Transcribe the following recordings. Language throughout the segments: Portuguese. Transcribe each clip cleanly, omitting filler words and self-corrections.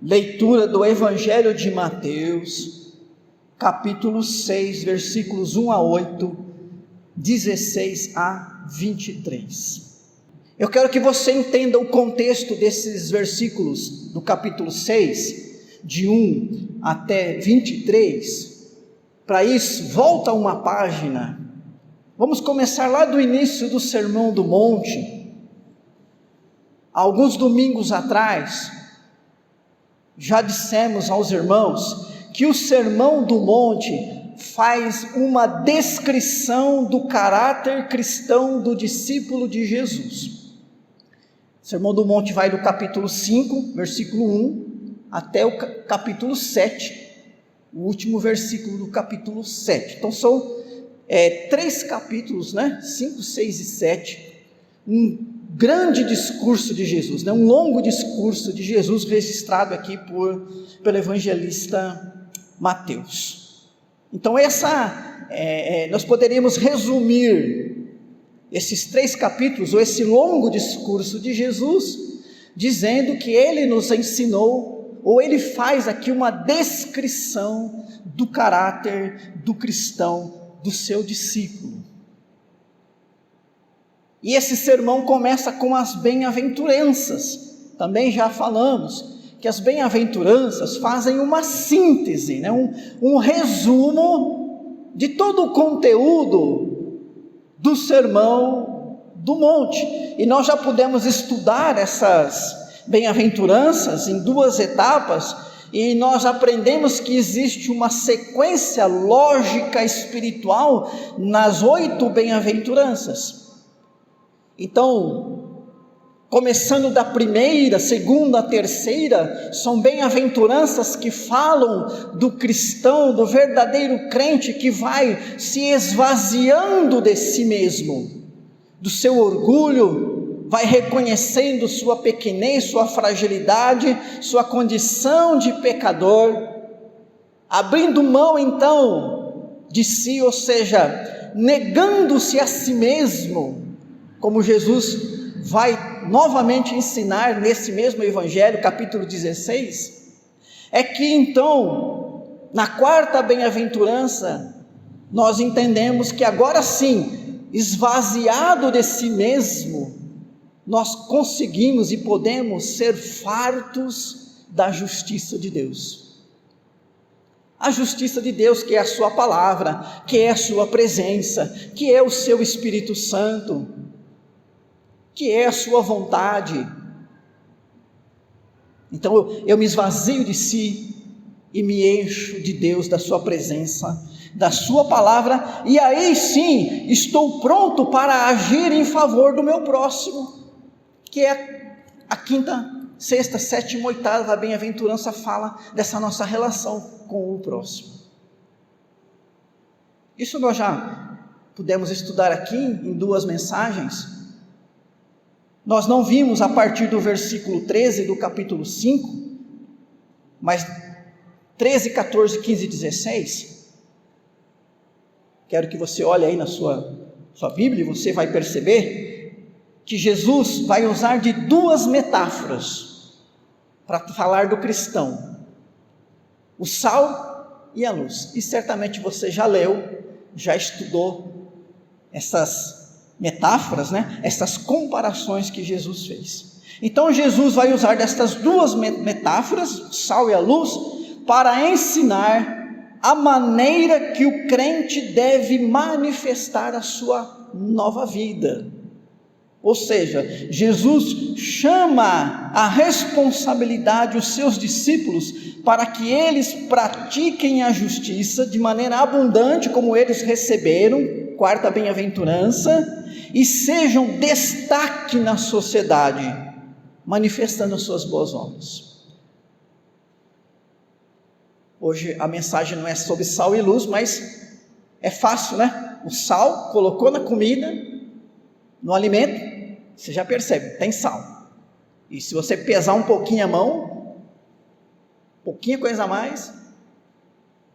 Leitura do Evangelho de Mateus, capítulo 6, versículos 1 a 8, 16 a 23. Eu quero que você entenda o contexto desses versículos do capítulo 6, de 1 até 23. Para isso, volta uma página. Vamos começar lá do início do Sermão do Monte. Alguns domingos atrás, já dissemos aos irmãos que o Sermão do Monte faz uma descrição do caráter cristão do discípulo de Jesus. O Sermão do Monte vai do capítulo 5, versículo 1, até o capítulo 7, o último versículo do capítulo 7. Então são 3 capítulos, 5, 6 e 7, um grande discurso de Jesus, um longo discurso de Jesus registrado aqui pelo evangelista Mateus. Então nós poderíamos resumir esses 3 capítulos, ou esse longo discurso de Jesus, dizendo que ele nos ensinou, ou ele faz aqui uma descrição do caráter do cristão, do seu discípulo. E esse sermão começa com as bem-aventuranças. Também já falamos que as bem-aventuranças fazem uma síntese, um resumo de todo o conteúdo do Sermão do Monte. E nós já pudemos estudar essas bem-aventuranças em 2 etapas, e nós aprendemos que existe uma sequência lógica espiritual nas 8 bem-aventuranças. Então, começando da primeira, segunda, terceira, são bem-aventuranças que falam do cristão, do verdadeiro crente que vai se esvaziando de si mesmo, do seu orgulho, vai reconhecendo sua pequenez, sua fragilidade, sua condição de pecador, abrindo mão então de si, ou seja, negando-se a si mesmo, como Jesus vai novamente ensinar nesse mesmo Evangelho, capítulo 16, é que então, na 4ª bem-aventurança, nós entendemos que agora sim, esvaziado de si mesmo, nós conseguimos e podemos ser fartos da justiça de Deus. A justiça de Deus, que é a sua palavra, que é a sua presença, que é o seu Espírito Santo, que é a sua vontade. Então eu me esvazio de si e me encho de Deus, da sua presença, da sua palavra, e aí sim estou pronto para agir em favor do meu próximo, que é a 5ª, 6ª, 7ª, 8ª bem-aventurança fala dessa nossa relação com o próximo. Isso nós já pudemos estudar aqui em 2 mensagens. Nós não vimos a partir do versículo 13 do capítulo 5, mas 13, 14, 15 e 16, quero que você olhe aí na sua Bíblia, e você vai perceber que Jesus vai usar de 2 metáforas para falar do cristão: o sal e a luz. E certamente você já leu, já estudou essas metáforas, essas comparações que Jesus fez. Então Jesus vai usar destas 2 metáforas, o sal e a luz, para ensinar a maneira que o crente deve manifestar a sua nova vida. Ou seja, Jesus chama a responsabilidade os seus discípulos para que eles pratiquem a justiça de maneira abundante, como eles receberam, 4ª bem-aventurança, e sejam destaque na sociedade, manifestando as suas boas obras. Hoje a mensagem não é sobre sal e luz, mas é fácil, O sal, colocou na comida, no alimento, você já percebe, tem sal. E se você pesar um pouquinho a mão, pouquinha coisa a mais,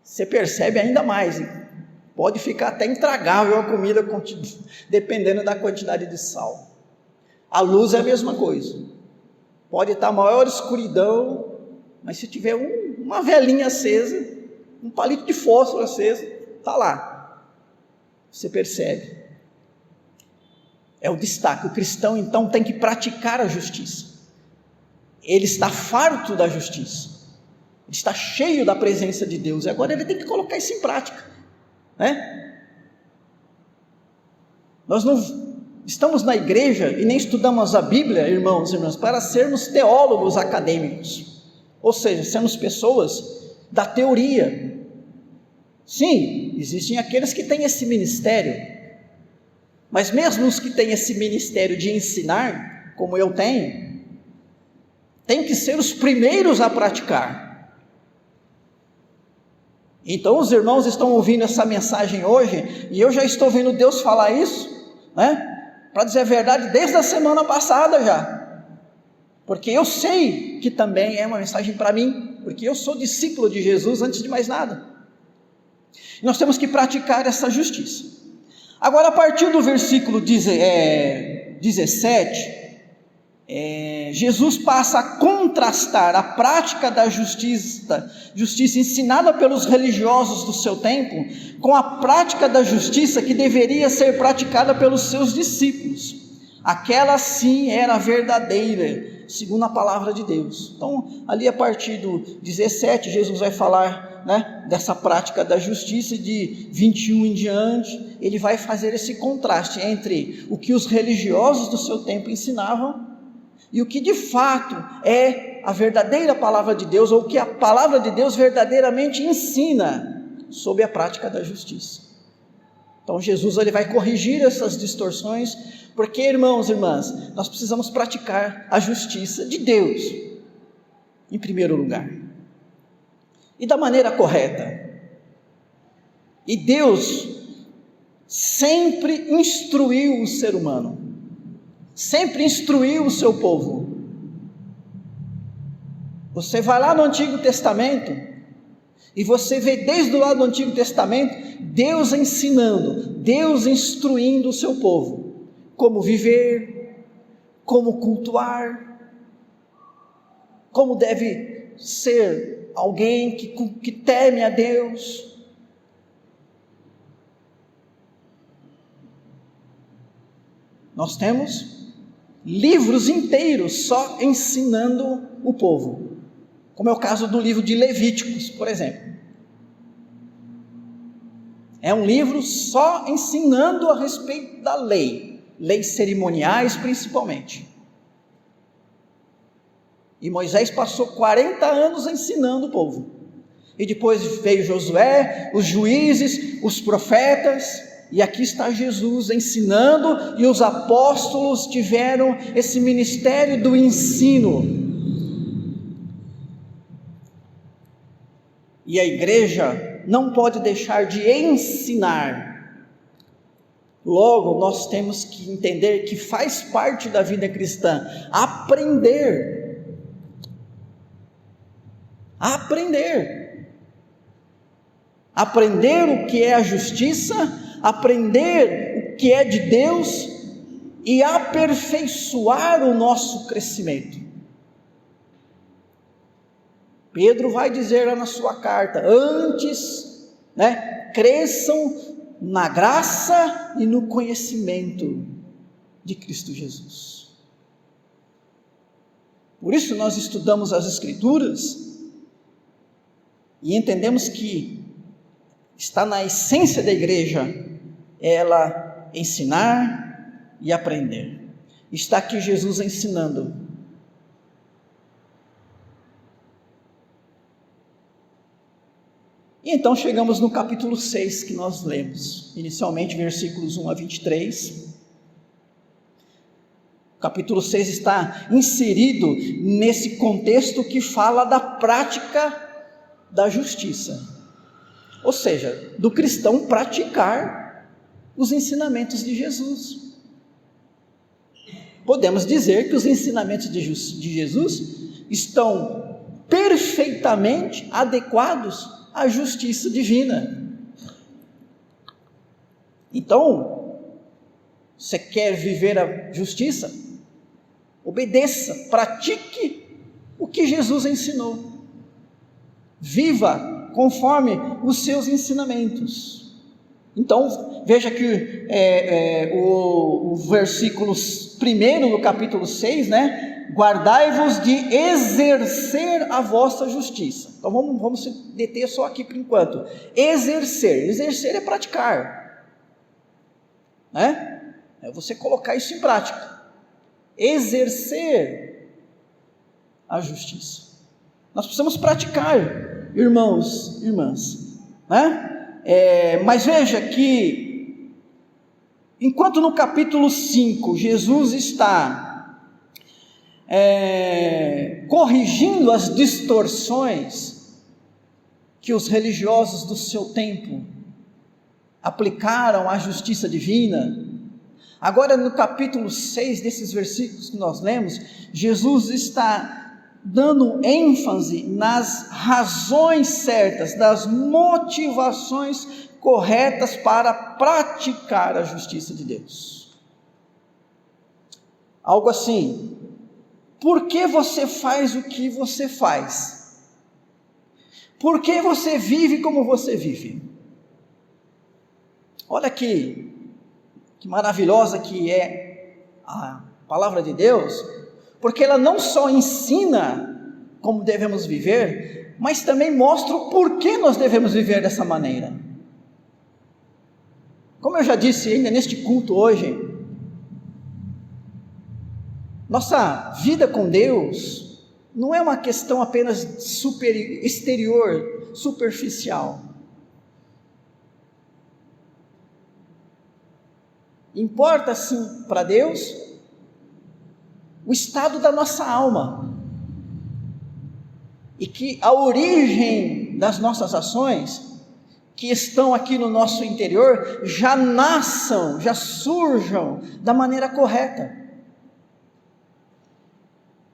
você percebe ainda mais. Pode ficar até intragável a comida, dependendo da quantidade de sal. A luz é a mesma coisa. Pode estar a maior escuridão, mas se tiver uma velinha acesa, um palito de fósforo aceso, está lá. Você percebe. É o destaque. O cristão, então, tem que praticar a justiça. Ele está farto da justiça. Ele está cheio da presença de Deus. E agora ele tem que colocar isso em prática, né? Nós não estamos na igreja e nem estudamos a Bíblia, irmãos e irmãs, para sermos teólogos acadêmicos. Ou seja, sermos pessoas da teoria. Sim, existem aqueles que têm esse ministério, mas mesmo os que têm esse ministério de ensinar, como eu tenho, tem que ser os primeiros a praticar. Então os irmãos estão ouvindo essa mensagem hoje, e eu já estou ouvindo Deus falar isso, né? Para dizer a verdade, desde a semana passada já, porque eu sei que também é uma mensagem para mim, porque eu sou discípulo de Jesus antes de mais nada. Nós temos que praticar essa justiça. Agora, a partir do versículo 17, Jesus passa a contrastar a prática da justiça ensinada pelos religiosos do seu tempo, com a prática da justiça que deveria ser praticada pelos seus discípulos. Aquela sim era verdadeira, segundo a palavra de Deus. Então, ali a partir do 17, Jesus vai falar, né, dessa prática da justiça, de 21 em diante, ele vai fazer esse contraste entre o que os religiosos do seu tempo ensinavam e o que de fato é a verdadeira palavra de Deus, ou o que a palavra de Deus verdadeiramente ensina sobre a prática da justiça. Então Jesus ele vai corrigir essas distorções, porque, irmãos e irmãs, nós precisamos praticar a justiça de Deus em primeiro lugar, e da maneira correta. E Deus sempre instruiu o ser humano, sempre instruiu o seu povo. Você vai lá no Antigo Testamento e você vê desde o lado do Antigo Testamento Deus ensinando, Deus instruindo o seu povo como viver, como cultuar, como deve ser alguém que teme a Deus. Nós temos livros inteiros só ensinando o povo, como é o caso do livro de Levíticos, por exemplo. É um livro só ensinando a respeito da lei, leis cerimoniais principalmente. E Moisés passou 40 anos ensinando o povo, e depois veio Josué, os juízes, os profetas, e aqui está Jesus ensinando, e os apóstolos tiveram esse ministério do ensino. E a igreja não pode deixar de ensinar. Logo, nós temos que entender que faz parte da vida cristã aprender o que é a justiça, aprender o que é de Deus e aperfeiçoar o nosso crescimento. Pedro vai dizer lá na sua carta, antes, cresçam na graça e no conhecimento de Cristo Jesus. Por isso nós estudamos as Escrituras e entendemos que está na essência da igreja ela ensinar e aprender. Está aqui Jesus ensinando. E então chegamos no capítulo 6 que nós lemos, inicialmente versículos 1 a 23. O capítulo 6 está inserido nesse contexto que fala da prática da justiça, ou seja, do cristão praticar os ensinamentos de Jesus. Podemos dizer que os ensinamentos de Jesus estão perfeitamente adequados à justiça divina. Então, você quer viver a justiça? Obedeça, pratique o que Jesus ensinou. viva conforme os seus ensinamentos. Então, veja que o versículo 1 do capítulo 6, né? Guardai-vos de exercer a vossa justiça. Então, vamos se deter só aqui por enquanto. Exercer é praticar, né? É você colocar isso em prática. Exercer a justiça. Nós precisamos praticar, irmãos e irmãs, né? Mas veja que, enquanto no capítulo 5, Jesus está corrigindo as distorções que os religiosos do seu tempo aplicaram à justiça divina, agora no capítulo 6, desses versículos que nós lemos, Jesus está dando ênfase nas razões certas, das motivações corretas para praticar a justiça de Deus. Algo assim: por que você faz o que você faz? Por que você vive como você vive? Olha que maravilhosa que é a palavra de Deus, porque ela não só ensina como devemos viver, mas também mostra o porquê nós devemos viver dessa maneira. Como eu já disse ainda neste culto hoje, nossa vida com Deus não é uma questão apenas exterior, superficial. Importa sim para Deus o estado da nossa alma, e que a origem das nossas ações, que estão aqui no nosso interior, já nasçam, já surjam da maneira correta.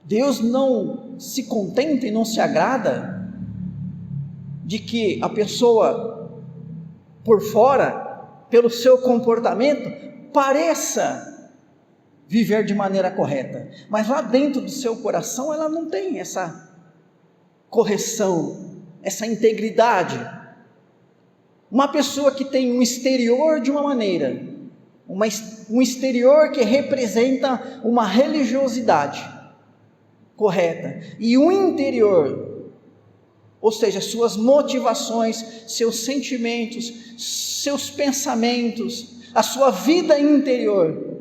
Deus não se contenta e não se agrada de que a pessoa por fora, pelo seu comportamento, pareça viver de maneira correta, mas lá dentro do seu coração ela não tem essa correção, essa integridade. Uma pessoa que tem um exterior de uma maneira, um exterior que representa uma religiosidade correta, e um interior, ou seja, suas motivações, seus sentimentos, seus pensamentos, a sua vida interior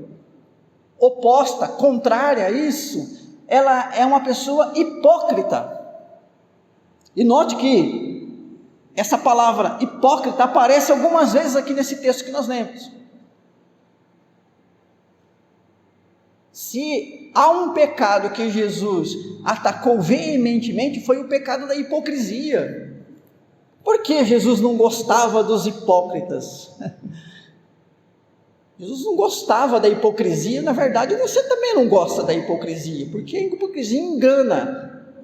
oposta, contrária a isso, ela é uma pessoa hipócrita. E note que essa palavra hipócrita aparece algumas vezes aqui nesse texto que nós lemos. Se há um pecado que Jesus atacou veementemente, foi o pecado da hipocrisia. Por que Jesus não gostava dos hipócritas? Jesus não gostava da hipocrisia. Na verdade, você também não gosta da hipocrisia, porque a hipocrisia engana,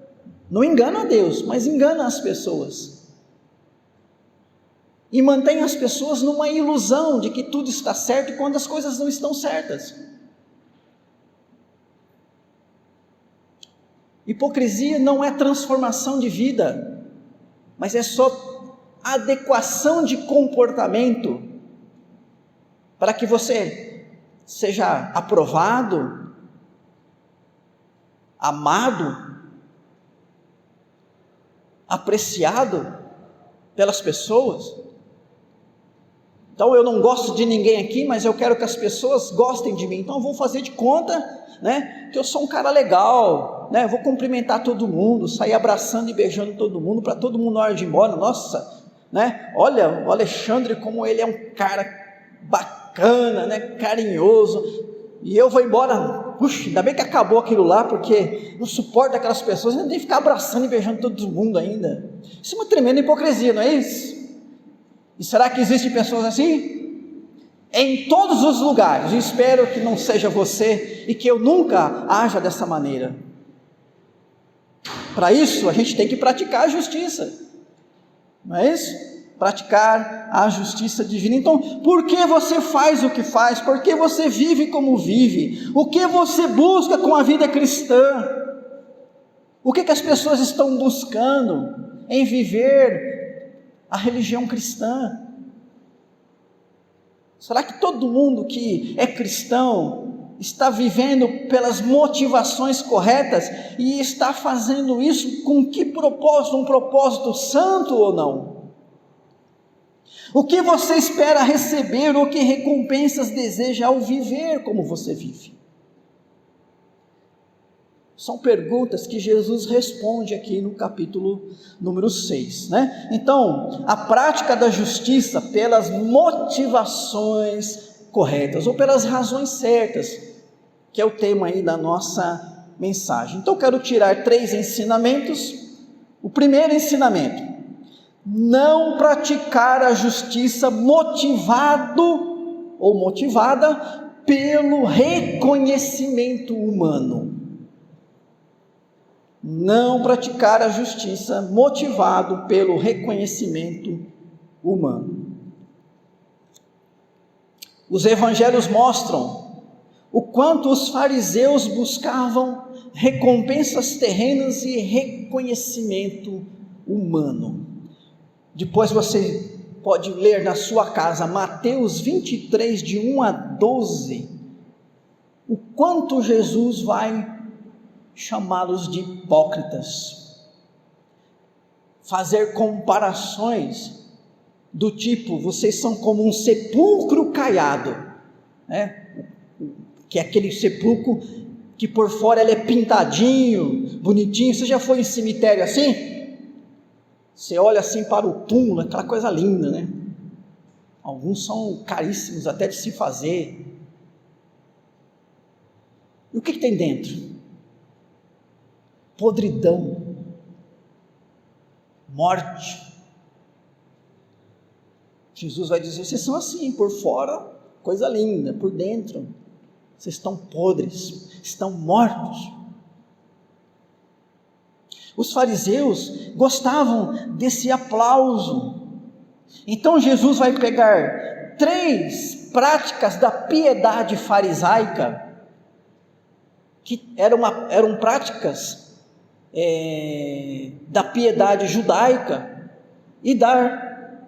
não engana a Deus, mas engana as pessoas, e mantém as pessoas numa ilusão de que tudo está certo, quando as coisas não estão certas. Hipocrisia não é transformação de vida, mas é só adequação de comportamento, para que você seja aprovado, amado, apreciado pelas pessoas. Então eu não gosto de ninguém aqui, mas eu quero que as pessoas gostem de mim, então eu vou fazer de conta, né, que eu sou um cara legal, né, eu vou cumprimentar todo mundo, sair abraçando e beijando todo mundo, para todo mundo na hora de ir embora. Nossa, né, olha o Alexandre como ele é um cara bacana, né, carinhoso, e eu vou embora, puxa, ainda bem que acabou aquilo lá, porque não suporto aquelas pessoas, ainda tem que ficar abraçando e beijando todo mundo ainda. Isso é uma tremenda hipocrisia, não é isso? E será que existem pessoas assim? Em todos os lugares. Eu espero que não seja você, e que eu nunca haja dessa maneira. Para isso a gente tem que praticar a justiça, não é isso? Praticar a justiça divina. Então, por que você faz o que faz? Por que você vive como vive? O que você busca com a vida cristã? O que as pessoas estão buscando? em viver a religião cristã? Será que todo mundo que é cristão está vivendo pelas motivações corretas e está fazendo isso com que propósito? Um propósito santo ou não? O que você espera receber ou que recompensas deseja ao viver como você vive? São perguntas que Jesus responde aqui no capítulo número 6, né? Então, a prática da justiça pelas motivações corretas, ou pelas razões certas, que é o tema aí da nossa mensagem. Então, eu quero tirar 3 ensinamentos. O primeiro ensinamento: não praticar a justiça motivado ou motivada pelo reconhecimento humano. Não praticar a justiça motivado pelo reconhecimento humano. Os evangelhos mostram o quanto os fariseus buscavam recompensas terrenas e reconhecimento humano. Depois você pode ler na sua casa Mateus 23, de 1 a 12, o quanto Jesus vai chamá-los de hipócritas, fazer comparações do tipo: vocês são como um sepulcro caiado, né? Que é aquele sepulcro que por fora ele é pintadinho, bonitinho. Você já foi em cemitério assim? Você olha assim para o túmulo, aquela coisa linda, né? Alguns são caríssimos até de se fazer. E o que tem dentro? Podridão, morte. Jesus vai dizer: vocês são assim, por fora coisa linda, por dentro vocês estão podres, estão mortos. Os fariseus gostavam desse aplauso. Então Jesus vai pegar 3 práticas da piedade farisaica, que eram práticas da piedade judaica, e dar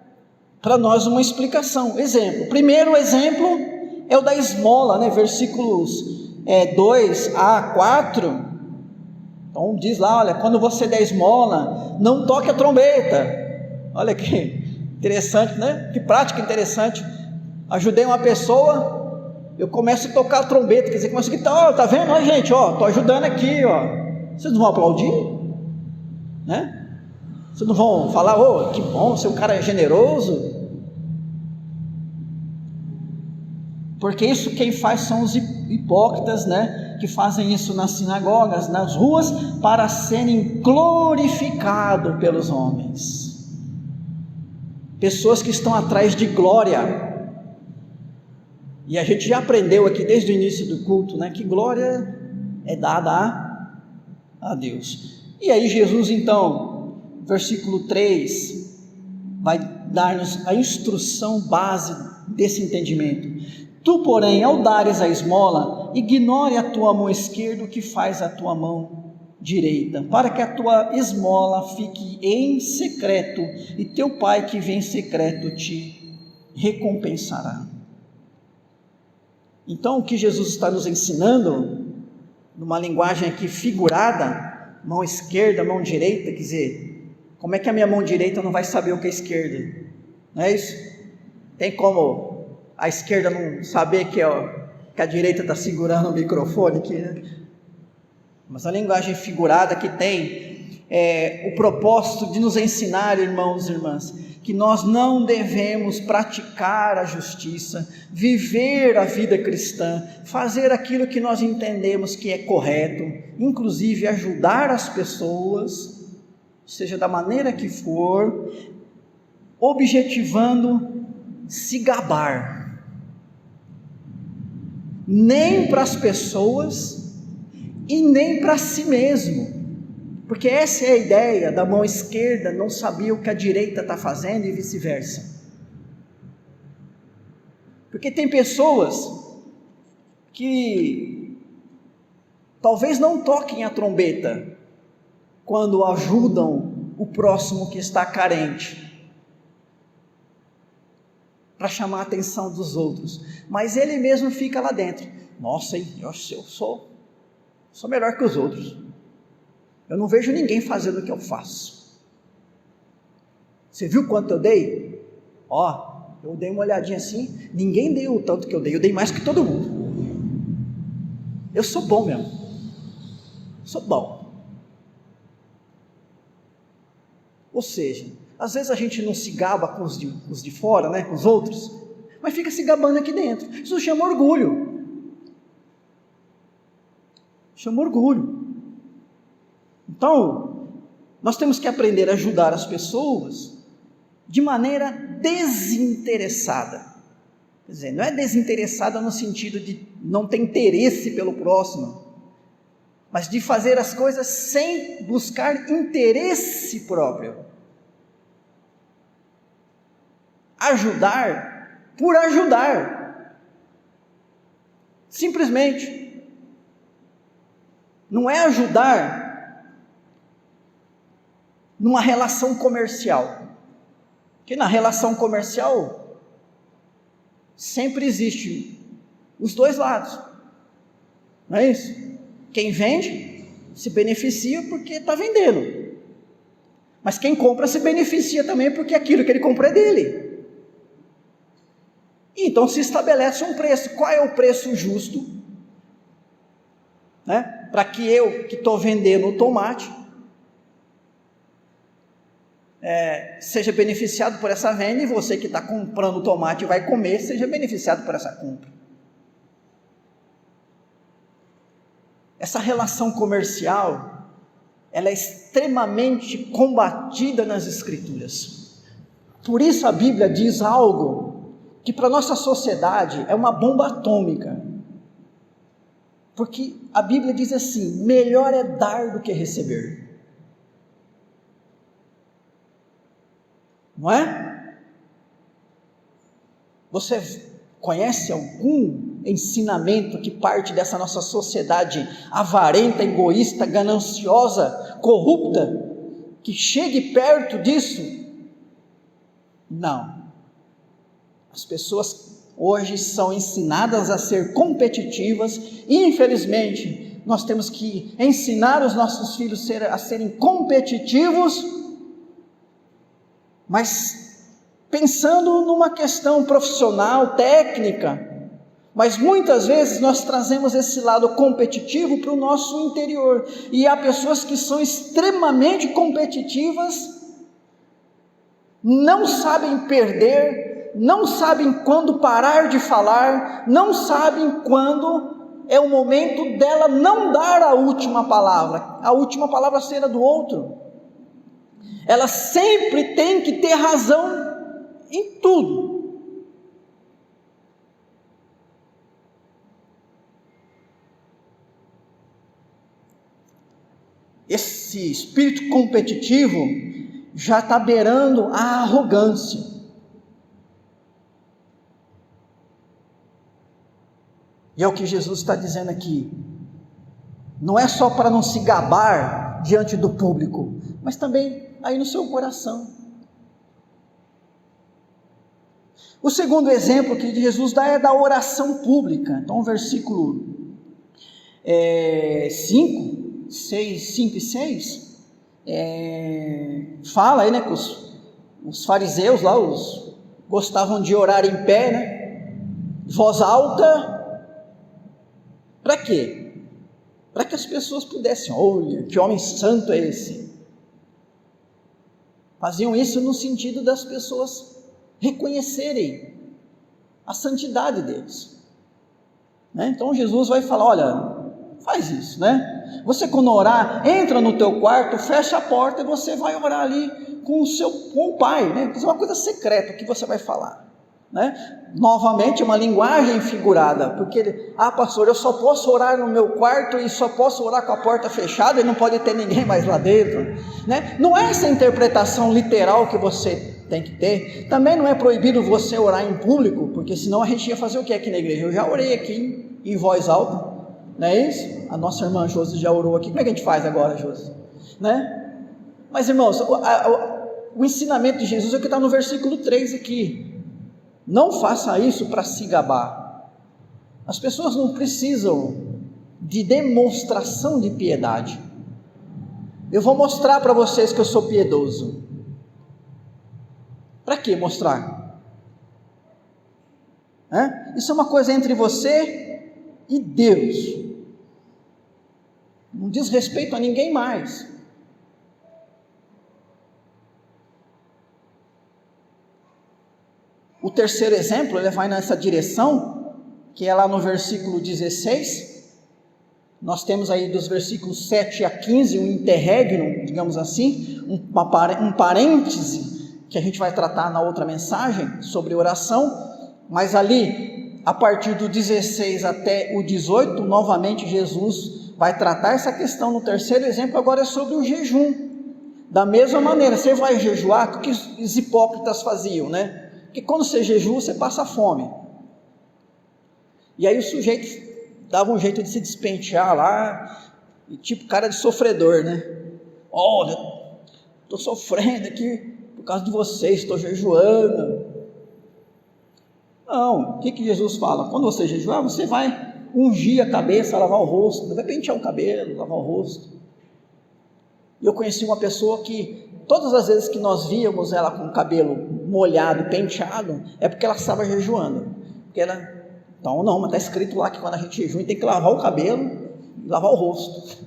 para nós uma explicação. Exemplo, o primeiro exemplo é o da esmola, né? Versículos 2 a 4, então diz lá: olha, quando você der esmola, não toque a trombeta. Olha que interessante, né? Que prática interessante. Ajudei uma pessoa, eu começo a tocar a trombeta, quer dizer, começo a gritar: ó, tá vendo? Ó, gente, ó, tô ajudando aqui, ó. Vocês não vão aplaudir? Né? Vocês não vão falar: oh, que bom, seu cara é generoso? Porque isso quem faz são os hipócritas, né? Que fazem isso nas sinagogas, nas ruas, para serem glorificados pelos homens. Pessoas que estão atrás de glória. E a gente já aprendeu aqui desde o início do culto, né? Que glória é dada a Deus. E aí Jesus, então, versículo 3, vai dar-nos a instrução base desse entendimento. Tu, porém, ao dares a esmola, ignore a tua mão esquerda o que faz a tua mão direita, para que a tua esmola fique em secreto, e teu pai que vem em secreto te recompensará. Então, o que Jesus está nos ensinando, numa linguagem aqui figurada, mão esquerda, mão direita, quer dizer, como é que a minha mão direita não vai saber o que é esquerda? Não é isso? Tem como a esquerda não saber que a direita está segurando o microfone aqui, né? Mas a linguagem figurada que tem o propósito de nos ensinar, irmãos e irmãs, que nós não devemos praticar a justiça, viver a vida cristã, fazer aquilo que nós entendemos que é correto, inclusive ajudar as pessoas, seja da maneira que for, objetivando se gabar, nem para as pessoas e nem para si mesmo, porque essa é a ideia da mão esquerda não saber o que a direita está fazendo e vice-versa. Porque tem pessoas que talvez não toquem a trombeta quando ajudam o próximo que está carente, para chamar a atenção dos outros, mas ele mesmo fica lá dentro. Nossa, hein, eu sou melhor que os outros, eu não vejo ninguém fazendo o que eu faço. Você viu quanto eu dei? Eu dei uma olhadinha assim, ninguém deu o tanto que eu dei mais que todo mundo. Eu sou bom mesmo, sou bom. Ou seja, às vezes a gente não se gaba com os de fora, né, com os outros, mas fica se gabando aqui dentro. Isso chama orgulho. Chama orgulho. Então, nós temos que aprender a ajudar as pessoas de maneira desinteressada. Quer dizer, não é desinteressada no sentido de não ter interesse pelo próximo, mas de fazer as coisas sem buscar interesse próprio. Ajudar por ajudar. Simplesmente. Não é ajudar numa relação comercial. Porque na relação comercial sempre existe os dois lados. Não é isso? Quem vende se beneficia porque está vendendo. Mas quem compra se beneficia também porque aquilo que ele comprou é dele. E então se estabelece um preço. Qual é o preço justo? Para que eu que estou vendendo o tomate seja beneficiado por essa venda, e você que está comprando o tomate e vai comer, seja beneficiado por essa compra. Essa relação comercial, ela é extremamente combatida nas Escrituras. Por isso a Bíblia diz algo que para a nossa sociedade é uma bomba atômica. Porque a Bíblia diz assim: melhor é dar do que receber. Não é? Você conhece algum ensinamento que parte dessa nossa sociedade avarenta, egoísta, gananciosa, corrupta, que chegue perto disso? Não. As pessoas hoje são ensinadas a ser competitivas, e infelizmente nós temos que ensinar os nossos filhos a serem competitivos, mas pensando numa questão profissional, técnica. Mas muitas vezes nós trazemos esse lado competitivo para o nosso interior, e há pessoas que são extremamente competitivas, não sabem perder, não sabem quando parar de falar, não sabem quando é o momento dela não dar a última palavra ser a do outro. Ela sempre tem que ter razão em tudo. Esse espírito competitivo já está beirando a arrogância. E é o que Jesus está dizendo aqui. Não é só para não se gabar diante do público, mas também aí no seu coração. O segundo exemplo que Jesus dá é da oração pública. Então, versículo 5 e 6, fala aí, né, que os fariseus lá gostavam de orar em pé, né, voz alta. Para quê? Para que as pessoas pudessem, olha, que homem santo é esse. Faziam isso no sentido das pessoas reconhecerem a santidade deles, né? Então Jesus vai falar: olha, faz isso, né? Você, quando orar, entra no teu quarto, fecha a porta, e você vai orar ali com o Pai, né? Isso é uma coisa secreta que você vai falar, né? Novamente, uma linguagem figurada, porque, pastor, eu só posso orar no meu quarto e só posso orar com a porta fechada e não pode ter ninguém mais lá dentro, né? Não é essa interpretação literal que você tem que ter. Também não é proibido você orar em público, porque senão a gente ia fazer o que aqui na igreja? Eu já orei aqui em voz alta, não é isso? A nossa irmã Josi já orou aqui. Como é que a gente faz agora, Josi? Né? Mas, irmãos, o ensinamento de Jesus é o que está no versículo 3 aqui. Não faça isso para se gabar. As pessoas não precisam de demonstração de piedade. Eu vou mostrar para vocês que eu sou piedoso. Para que mostrar? Isso é uma coisa entre você e Deus. Não diz respeito a ninguém mais. O terceiro exemplo, ele vai nessa direção, que é lá no versículo 16. Nós temos aí dos versículos 7 a 15, um interregno, digamos assim, um parêntese, que a gente vai tratar na outra mensagem, sobre oração, mas ali, a partir do 16 até o 18, novamente Jesus vai tratar essa questão. No terceiro exemplo, agora é sobre o jejum. Da mesma maneira, você vai jejuar, o que os hipócritas faziam, né? Porque quando você jejua, você passa fome. E aí o sujeito dava um jeito de se despentear lá, e tipo cara de sofredor, né? Olha, estou sofrendo aqui por causa de vocês, estou jejuando. Não, o que Jesus fala? Quando você jejuar, você vai ungir a cabeça, lavar o rosto, não vai pentear o cabelo, lavar o rosto. E eu conheci uma pessoa que, todas as vezes que nós víamos ela com o cabelo molhado, penteado, é porque ela estava jejuando. Porque ela... Então não, mas está escrito lá que quando a gente jejua, tem que lavar o cabelo e lavar o rosto.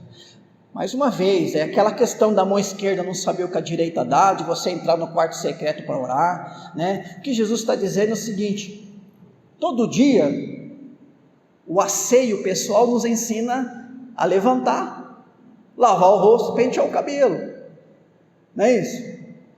Mais uma vez, é aquela questão da mão esquerda não saber o que a direita dá, de você entrar no quarto secreto para orar, né? O que Jesus está dizendo é o seguinte: todo dia, o asseio pessoal nos ensina a levantar, lavar o rosto, pentear o cabelo, não é isso?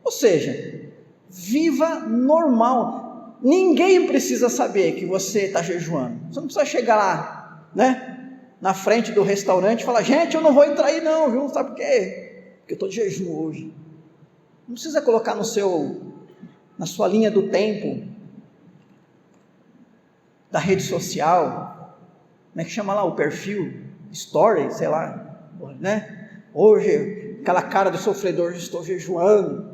Ou seja, viva normal. Ninguém precisa saber que você está jejuando. Você não precisa chegar lá, né, na frente do restaurante e falar: gente, eu não vou entrar aí não, viu? Sabe por quê? Porque eu estou de jejum hoje. Não precisa colocar na sua linha do tempo, da rede social, como é que chama lá o perfil? Story, sei lá, né? Hoje, aquela cara do sofredor, estou jejuando.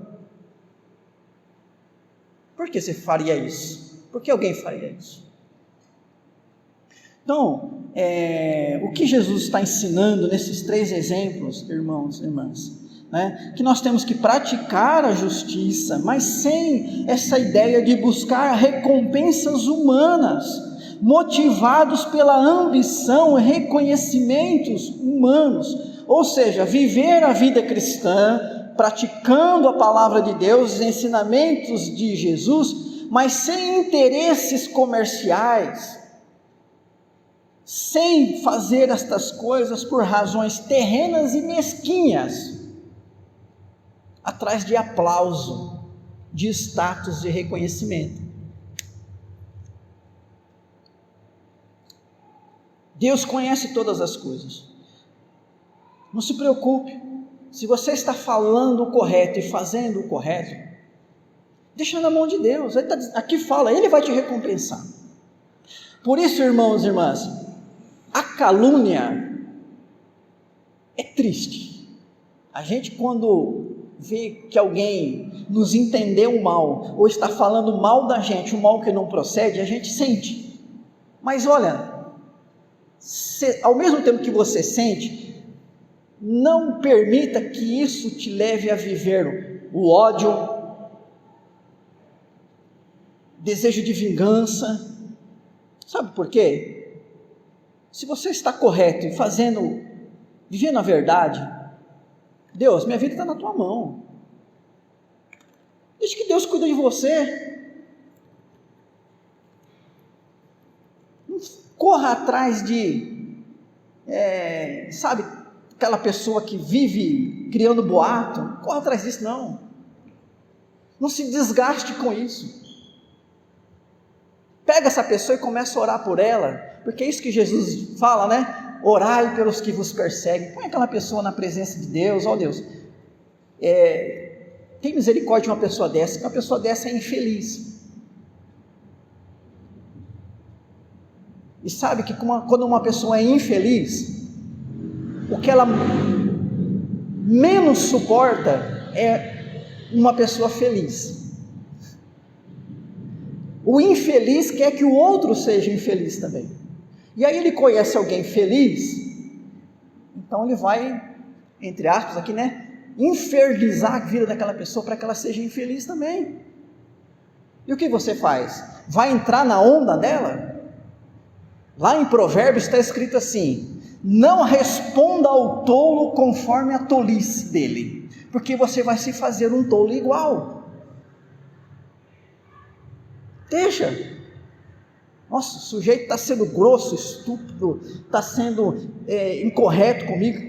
Por que você faria isso? Por que alguém faria isso? Então, o que Jesus está ensinando nesses 3 exemplos, irmãos e irmãs, né? Que nós temos que praticar a justiça, mas sem essa ideia de buscar recompensas humanas, motivados pela ambição e reconhecimentos humanos, ou seja, viver a vida cristã, praticando a palavra de Deus, os ensinamentos de Jesus, mas sem interesses comerciais, sem fazer estas coisas por razões terrenas e mesquinhas, atrás de aplauso, de status e reconhecimento. Deus conhece todas as coisas. Não se preocupe. Se você está falando o correto e fazendo o correto, deixa na mão de Deus. Aqui fala, Ele vai te recompensar. Por isso, irmãos e irmãs, a calúnia é triste. A gente, quando vê que alguém nos entendeu mal, ou está falando mal da gente, um mal que não procede, a gente sente. Mas olha, ao mesmo tempo que você sente, não permita que isso te leve a viver o ódio, desejo de vingança. Sabe por quê? Se você está correto e vivendo a verdade, Deus, minha vida está na tua mão. Deixa que Deus cuida de você. Não corra atrás de, sabe, aquela pessoa que vive criando boato. Não corra atrás disso, não. Não se desgaste com isso. Pega essa pessoa e começa a orar por ela, porque é isso que Jesus fala, né? Orai pelos que vos perseguem. Põe aquela pessoa na presença de Deus. Ó Deus, tem misericórdia de uma pessoa dessa, porque uma pessoa dessa é infeliz. E sabe que quando uma pessoa é infeliz, o que ela menos suporta é uma pessoa feliz. O infeliz quer que o outro seja infeliz também. E aí ele conhece alguém feliz, então ele vai, entre aspas aqui, infernizar a vida daquela pessoa para que ela seja infeliz também. E o que você faz? Vai entrar na onda dela? Lá em Provérbios está escrito assim: não responda ao tolo conforme a tolice dele, porque você vai se fazer um tolo igual. Deixa. Nossa, o sujeito está sendo grosso, estúpido, está sendo incorreto comigo.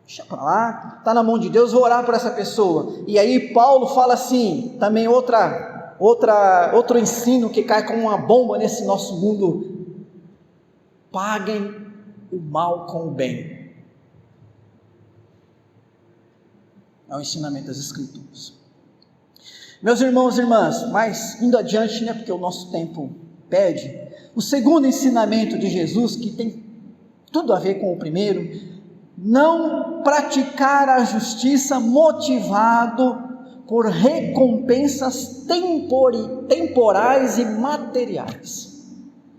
Deixa para lá, está na mão de Deus, vou orar por essa pessoa. E aí Paulo fala assim, também outro ensino que cai como uma bomba nesse nosso mundo: paguem o mal com o bem. É o ensinamento das Escrituras. Meus irmãos e irmãs, mas indo adiante, porque o nosso tempo pede, o segundo ensinamento de Jesus, que tem tudo a ver com o primeiro: não praticar a justiça motivado por recompensas temporais e materiais.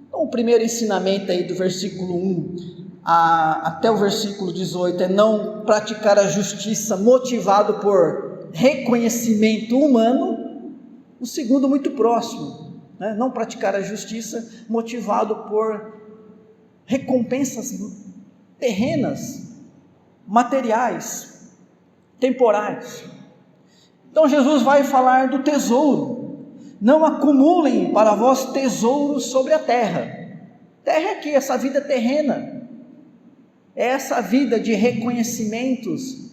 Então, o primeiro ensinamento aí do versículo 1 até o versículo 18 é não praticar a justiça motivado por reconhecimento humano. O segundo, muito próximo, não praticar a justiça motivado por recompensas terrenas, materiais, temporais. Então Jesus vai falar do tesouro: não acumulem para vós tesouros sobre a terra. Terra é aqui, essa vida terrena, é essa vida de reconhecimentos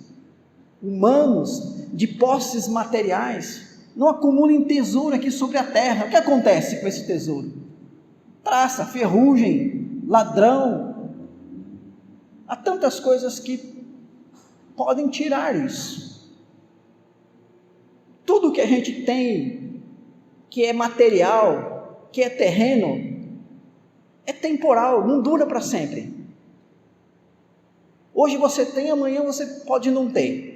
humanos, de posses materiais. Não acumulem tesouro aqui sobre a terra. O que acontece com esse tesouro? Traça, ferrugem, ladrão. Há tantas coisas que podem tirar isso. Tudo que a gente tem, que é material, que é terreno, é temporal, não dura para sempre. Hoje você tem, amanhã você pode não ter.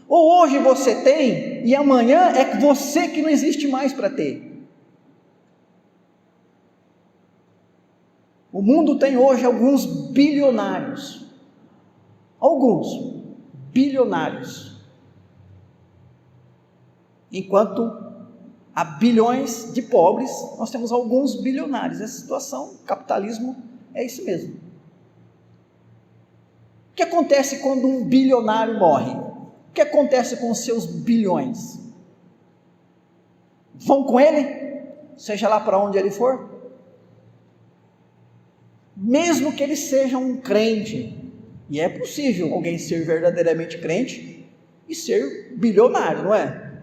Ou hoje você tem e amanhã é você que não existe mais para ter. O mundo tem hoje alguns bilionários. Alguns bilionários. Enquanto há bilhões de pobres, nós temos alguns bilionários. Essa situação, capitalismo, é isso mesmo. O que acontece quando um bilionário morre? O que acontece com os seus bilhões? Vão com ele, seja lá para onde ele for? Mesmo que ele seja um crente, e é possível alguém ser verdadeiramente crente e ser bilionário, não é?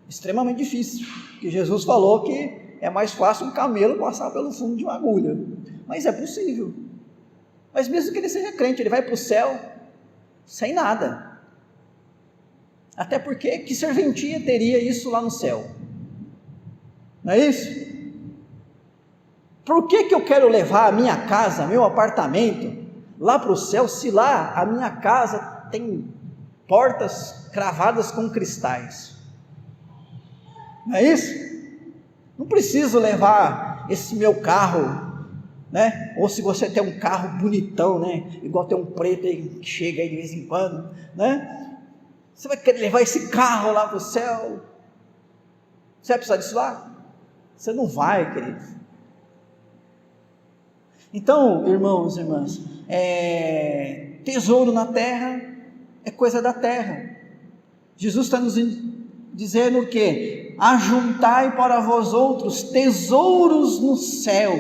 Extremamente difícil, porque Jesus falou que é mais fácil um camelo passar pelo fundo de uma agulha, mas é possível. Mas mesmo que ele seja crente, ele vai para o céu sem nada. Até porque, que serventia teria isso lá no céu? Não é isso? Por que eu quero levar a minha casa, meu apartamento, lá para o céu, se lá a minha casa tem portas cravadas com cristais? Não é isso? Não preciso levar esse meu carro, ou se você tem um carro bonitão, igual tem um preto aí que chega aí de vez em quando, você vai querer levar esse carro lá para o céu? Você vai precisar disso lá? Você não vai, querido. Então, irmãos e irmãs, tesouro na terra é coisa da terra. Jesus está nos dizendo o quê? Ajuntai para vós outros tesouros no céu,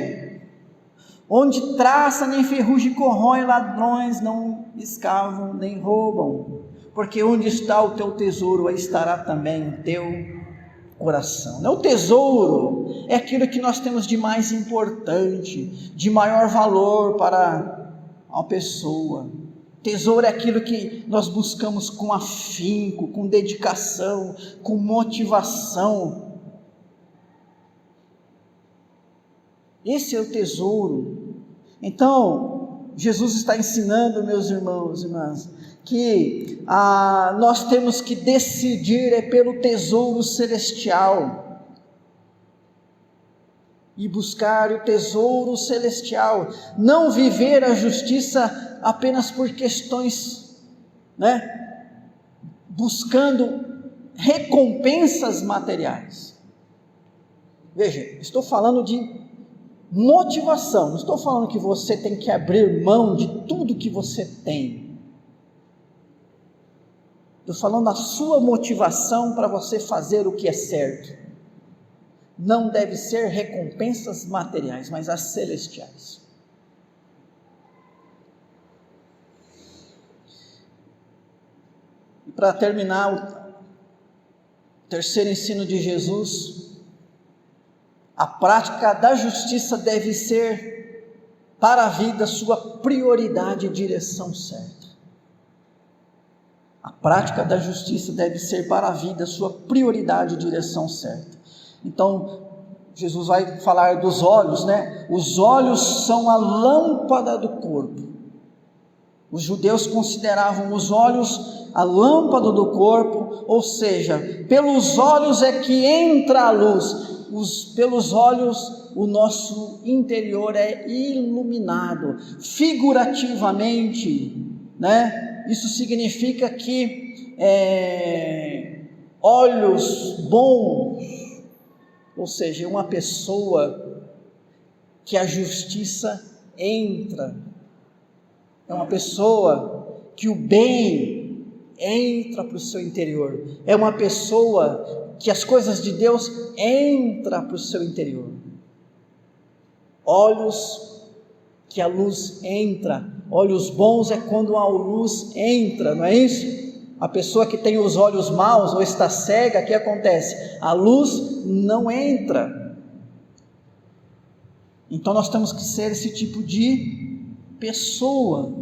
onde traça nem ferrugem corrói, ladrões não escavam nem roubam, porque onde está o teu tesouro, aí estará também o teu coração. O tesouro é aquilo que nós temos de mais importante, de maior valor para a pessoa. Tesouro é aquilo que nós buscamos com afinco, com dedicação, com motivação. Esse é o tesouro. Então, Jesus está ensinando, meus irmãos e irmãs, que nós temos que decidir pelo tesouro celestial, e buscar o tesouro celestial, não viver a justiça apenas por questões, buscando recompensas materiais. Veja, estou falando de motivação, não estou falando que você tem que abrir mão de tudo que você tem. Estou falando da sua motivação para você fazer o que é certo. Não deve ser recompensas materiais, mas as celestiais. E para terminar, o terceiro ensino de Jesus: a prática da justiça deve ser para a vida sua prioridade e direção certa. A prática da justiça deve ser para a vida sua prioridade e direção certa. Então, Jesus vai falar dos olhos, Os olhos são a lâmpada do corpo. Os judeus consideravam os olhos a lâmpada do corpo, ou seja, pelos olhos é que entra a luz, pelos olhos o nosso interior é iluminado. Figurativamente, isso significa que olhos bons, ou seja, uma pessoa que a justiça entra, é uma pessoa que o bem entra para o seu interior, é uma pessoa que as coisas de Deus entram para o seu interior. Olhos que a luz entra, olhos bons é quando a luz entra, não é isso? A pessoa que tem os olhos maus ou está cega, o que acontece? A luz não entra. Então nós temos que ser esse tipo de pessoas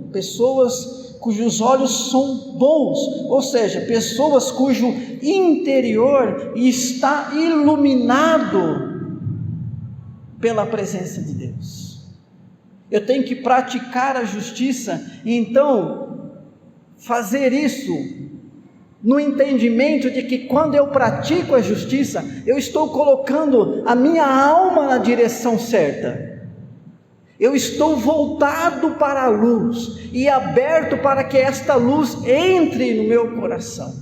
cujos olhos são bons, ou seja, pessoas cujo interior está iluminado pela presença de Deus. Eu tenho que praticar a justiça, e então fazer isso no entendimento de que quando eu pratico a justiça, eu estou colocando a minha alma na direção certa. Eu estou voltado para a luz e aberto para que esta luz entre no meu coração.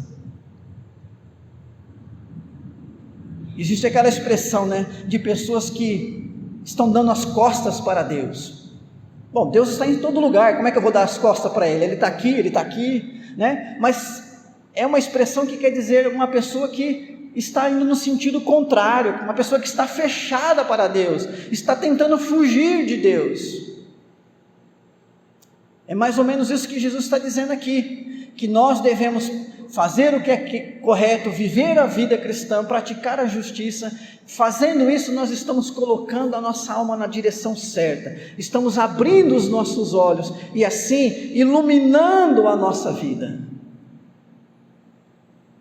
Existe aquela expressão, de pessoas que estão dando as costas para Deus. Bom, Deus está em todo lugar, como é que eu vou dar as costas para Ele? Ele está aqui, Mas é uma expressão que quer dizer uma pessoa que está indo no sentido contrário, uma pessoa que está fechada para Deus, está tentando fugir de Deus. É mais ou menos isso que Jesus está dizendo aqui, que nós devemos fazer o que é correto, viver a vida cristã, praticar a justiça. Fazendo isso, nós estamos colocando a nossa alma na direção certa, estamos abrindo os nossos olhos e assim iluminando a nossa vida.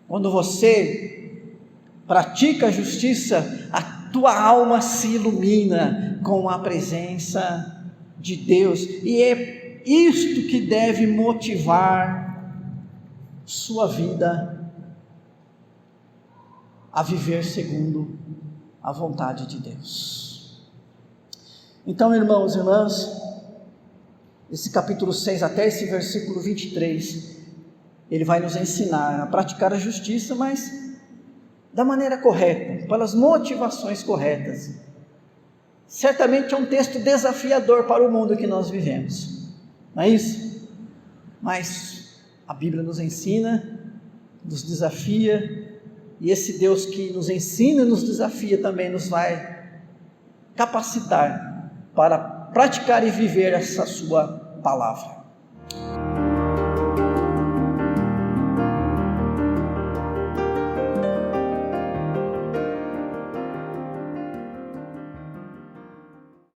Quando você pratica a justiça, a tua alma se ilumina com a presença de Deus, e é isto que deve motivar sua vida a viver segundo a vontade de Deus. Então, irmãos e irmãs, esse capítulo 6 até esse versículo 23, ele vai nos ensinar a praticar a justiça, mas da maneira correta, pelas motivações corretas. Certamente é um texto desafiador para o mundo que nós vivemos, não é isso? Mas a Bíblia nos ensina, nos desafia, e esse Deus que nos ensina e nos desafia também nos vai capacitar para praticar e viver essa sua palavra.